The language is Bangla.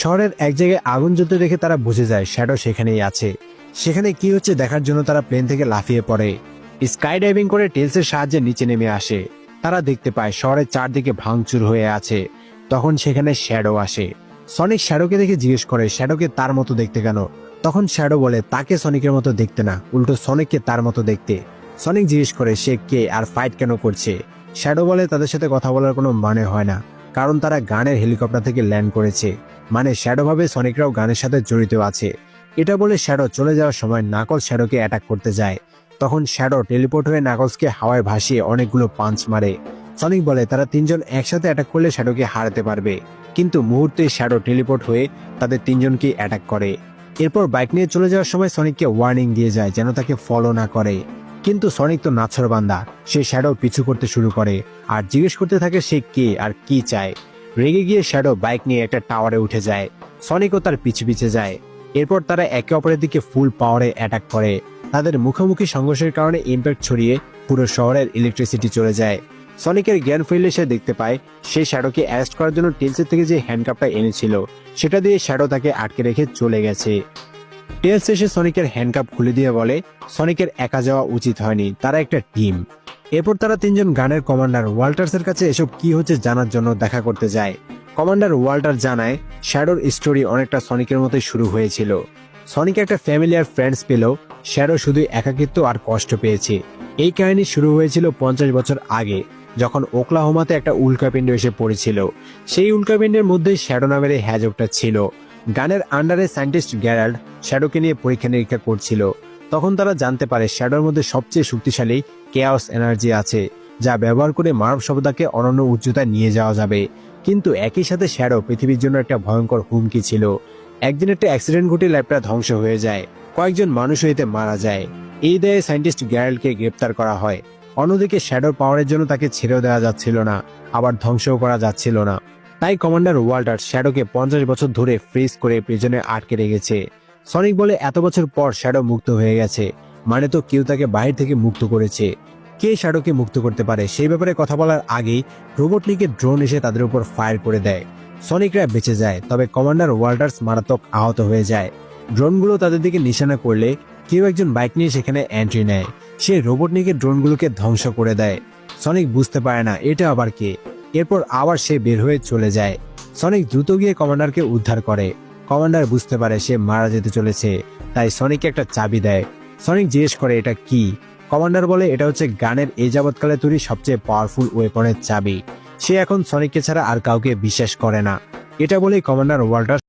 শহরের এক জায়গায় আগুন জ্বলতে দেখে তারা বুঝে যায় শ্যাডো সেখানেই আছে। সেখানে কি হচ্ছে দেখার জন্য তারা প্লেন থেকে লাফিয়ে পড়ে। স্কাই ডাইভিং করে টেলসের সাহায্যে নিচে নেমে আসে। তারা দেখতে পায় শহরের চারদিকে ভাঙচুর হয়ে আছে। তখন সেখানে শ্যাডো আসে। সনিক শ্যাডোকে দেখে জিজ্ঞেস করে শ্যাডোকে তার মতো দেখতে কেন। তখন শ্যাডো বলে তাকে সনিকের মতো দেখতে না, উল্টো সনিককে তার মতো দেখতে। সনিক জিজ্ঞেস করে সে কে আর ফাইট কেন করছে। শ্যাডো বলে তাদের সাথে কথা বলার কোনো মানে হয় না, কারণ তারা গানের হেলিকপ্টার থেকে ল্যান্ড করেছে। মানে শ্যাডো ভাবে সনিকরাও গানের সাথে জড়িত আছে। এটা বলে শ্যাডো চলে যাওয়ার সময় নাকলস শ্যাডোকে অ্যাটাক করতে যায়। তখন শ্যাডো টেলিপোর্ট হয়ে নাকলসকে হাওয়ায় ভাসিয়ে অনেকগুলো পাঞ্চ মারে। সনিক বলে তারা তিনজন একসাথে অ্যাটাক করলে শ্যাডোকে হারাতে পারবে, কিন্তু মুহূর্তে শ্যাডো টেলিপোর্ট হয়ে তাদের তিনজনকে অ্যাটাক করে। এরপর বাইক নিয়ে চলে যাওয়ার সময় সনিককে ওয়ার্নিং দিয়ে যায় যেন তাকে ফলো না করে। কিন্তু সনিক তো নাছোড়বান্দা, সে শ্যাডো পিছু করতে শুরু করে আর জিজ্ঞেস করতে থাকে সে কে আর কি চায়। রেগে গিয়ে শ্যাডো বাইক নিয়ে একটা টাওয়ারে উঠে যায়। সনিকও তার পিছে পিছে যায়। এরপর তারা একে অপরের দিকে ফুল পাওয়ারে অ্যাটাক করে। তাদের মুখোমুখি সংঘর্ষের কারণে ইম্প্যাক্ট ছড়িয়ে পুরো শহরের ইলেকট্রিসিটি চলে যায়। সনিকের জ্ঞান ফিরলে সে দেখতে পায় সেই শ্যাডোকে অ্যারেস্ট করার জন্য টেলসের থেকে যে হ্যান্ডকাপটা এনেছিল সেটা দিয়ে শ্যাডো তাকে আটকে রেখে চলে গেছে। টেলস এসে সনিকের হ্যান্ডকাপ খুলে দিয়ে বলে সনিকের একা যাওয়া উচিত হয়নি, তারা একটা টিম। এরপর তারা তিনজন গানের কমান্ডার ওয়াল্টার্সের কাছে এসব কি হচ্ছে জানার জন্য দেখা করতে যায়। কমান্ডার ওয়াল্টার জানায় শ্যাডোর স্টোরি অনেকটা সনিকের মতোই শুরু হয়েছিল। সনিক একটা ফ্যামিলিয়ার ফ্রেন্ডস পেল, শ্যাডো শুধু একাকিত্ব আর কষ্ট পেয়েছে। এই কাহিনী শুরু হয়েছিল 50 বছর আগে, যখন ওকলাহোমাতে একটা উল্কাপিণ্ড এসে পড়েছিল। সেই উল্কাপিণ্ডের মধ্যেই শ্যাডো নামের এই হ্যাজকটা ছিল। গানের আন্ডারে সায়েন্টিস্ট গ্যারাল্ড শ্যাডোকে নিয়ে পরীক্ষা নিরীক্ষা করছিল। তখন তারা জানতে পারে শ্যাডোর মধ্যে সবচেয়ে শক্তিশালী কেয়াস এনার্জি আছে, যা ব্যবহার করে মানব সভ্যতাকে অনন্য উচ্চতায় নিয়ে যাওয়া যাবে। কিন্তু একই সাথে শ্যাডো পৃথিবীর জন্য একটা ভয়ঙ্কর হুমকি ছিল। একদিন একটা অ্যাক্সিডেন্ট ঘটে ল্যাবটা ধ্বংস হয়ে যায়, কয়েকজন মানুষ এতে মারা যায়। এই দায়ে সায়েন্টিস্ট গ্যারাল্ডকে গ্রেপ্তার করা হয়। অন্যদিকে শ্যাডোর পাওয়ারের জন্য তাকে ছেড়েও দেওয়া যাচ্ছিল না, আবার ধ্বংসও করা যাচ্ছিল না। তাই কমান্ডার ওয়াল্টার শ্যাডোকে 50 বছর ধরে ফ্রিজ করে প্রিজনে আটকে রেখেছে। সনিক বলে এত বছর পর শ্যাডো মুক্ত হয়ে গেছে, মানে তো কেউ তাকে বাহির থেকে মুক্ত করেছে। কে শ্যাডোকে মুক্ত করতে পারে সেই ব্যাপারে কথা বলার আগেই রোবটনিকের ড্রোন এসে তাদের উপর ফায়ার করে দেয়। সনিকরা বেঁচে যায়, তবে কমান্ডার ওয়াল্টার্স মারাত্মক আহত হয়ে যায়। ড্রোনগুলো তাদের দিকে নিশানা করলে কেউ একজন বাইক নিয়ে সেখানে এন্ট্রি নেয়। সে রোবটনিকের ড্রোনগুলোকে ধ্বংস করে দেয়। সনিক বুঝতে পারে না এটা আবার কে। এরপর আবার সে বের হয়ে চলে যায়। সনিক দ্রুত গিয়ে কমান্ডারকে উদ্ধার করে। কমান্ডার বুঝতে পারে সে মারা যেতে চলেছে, তাই সনিককে একটা চাবি দেয়। সনিক জিজ্ঞেস করে এটা কি। কমান্ডার বলে এটা হচ্ছে গানের এই যাবৎকালে তৈরি সবচেয়ে পাওয়ারফুল ওয়েপনের চাবি। সে এখন সনিককে ছাড়া আর কাউকে বিশ্বাস করে না। এটা বলেই কমান্ডার ওয়াল্টার